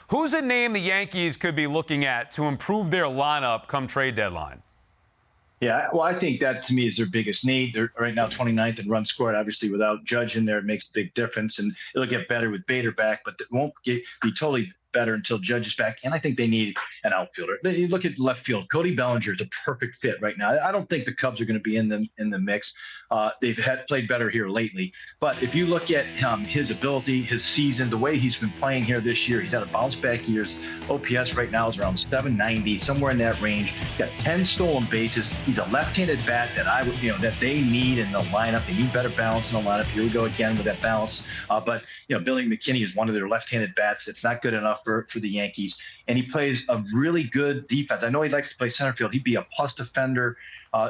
Who's a name the Yankees could be looking at to improve their lineup come trade deadline? Yeah, well, I think that to me is their biggest need. They're right now 29th in runs scored. Obviously, without Judge in there, it makes a big difference, and it'll get better with Bader back, but it won't be totally better until Judge is back. And I think they need an outfielder. You look at left field. Cody Bellinger is a perfect fit right now. I don't think the Cubs are going to be in the mix. They've played better here lately, but if you look at his ability, his season, the way he's been playing here this year, he's had a bounce back year. His OPS right now is around 790, somewhere in that range. He's got 10 stolen bases. He's a left-handed bat that that they need in the lineup. They need better balance in the lineup. Here we go again with that balance. But Billy McKinney is one of their left-handed bats. It's not good enough for the Yankees, and he plays a really good defense. I know he likes to play center field. He'd be a plus defender,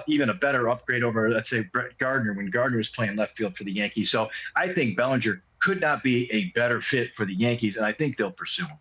even a better upgrade over, let's say, Brett Gardner when Gardner was playing left field for the Yankees. So I think Bellinger could not be a better fit for the Yankees, and I think they'll pursue him.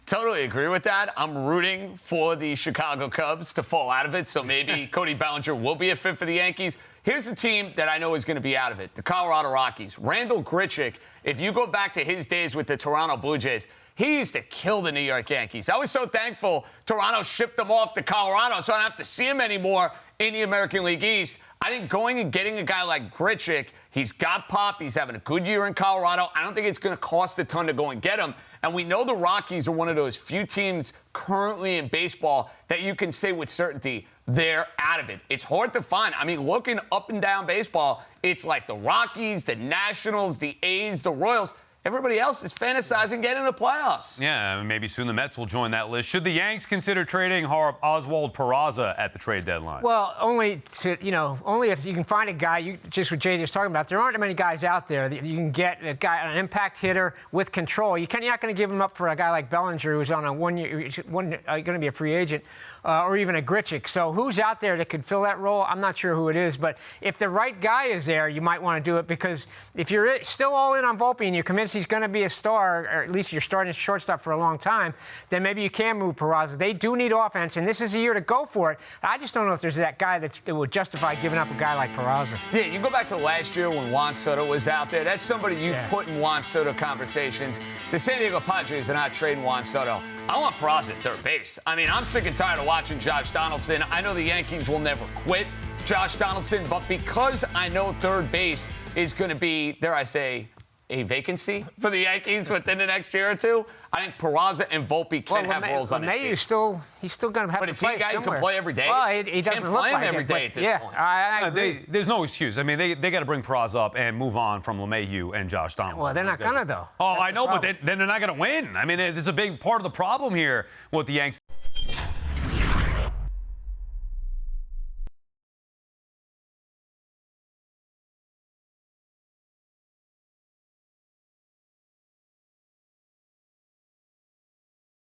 Totally agree with that. I'm rooting for the Chicago Cubs to fall out of it, so maybe Cody Bellinger will be a fit for the Yankees. Here's a team that I know is going to be out of it, the Colorado Rockies. Randall Grichuk, if you go back to his days with the Toronto Blue Jays, he used to kill the New York Yankees. I was so thankful Toronto shipped him off to Colorado, so I don't have to see him anymore in the American League East. I think going and getting a guy like Grichuk, he's got pop, he's having a good year in Colorado. I don't think it's going to cost a ton to go and get him. And we know the Rockies are one of those few teams currently in baseball that you can say with certainty they're out of it. It's hard to find. I mean, looking up and down baseball, it's like the Rockies, the Nationals, the A's, the Royals. Everybody else is fantasizing getting the playoffs. Yeah, maybe soon the Mets will join that list. Should the Yanks consider trading Oswaldo Peraza at the trade deadline? Well, only if you can find a guy, just what Jay just talking about. There aren't many guys out there that you can get a guy, an impact hitter with control. You're not going to give him up for a guy like Bellinger, who's on a one-year, going to be a free agent, or even a Grichuk. So who's out there that could fill that role? I'm not sure who it is, but if the right guy is there, you might want to do it, because if you're still all in on Volpe and you're convinced he's going to be a star, or at least you're starting shortstop for a long time, then maybe you can move Peraza. They do need offense, and this is a year to go for it. I just don't know if there's that guy that would justify giving up a guy like Peraza. Yeah, you go back to last year when Juan Soto was out there. That's somebody you put in Juan Soto conversations. The San Diego Padres are not trading Juan Soto. I want Peraza at third base. I mean, I'm sick and tired of watching Josh Donaldson. I know the Yankees will never quit Josh Donaldson, but because I know third base is going to be, dare I say, a vacancy for the Yankees within the next year or two, I think Peraza and Volpe can have roles on his team. He's still going to have to play. But is he a guy who can play every day? Well, he doesn't can't look play him like every it, day at this point. I agree. There's no excuse. I mean, they got to bring Peraza up and move on from LeMahieu and Josh Donaldson. Well, they're not going to, though. Oh, I know, but then they're not going to win. I mean, it's a big part of the problem here with the Yanks.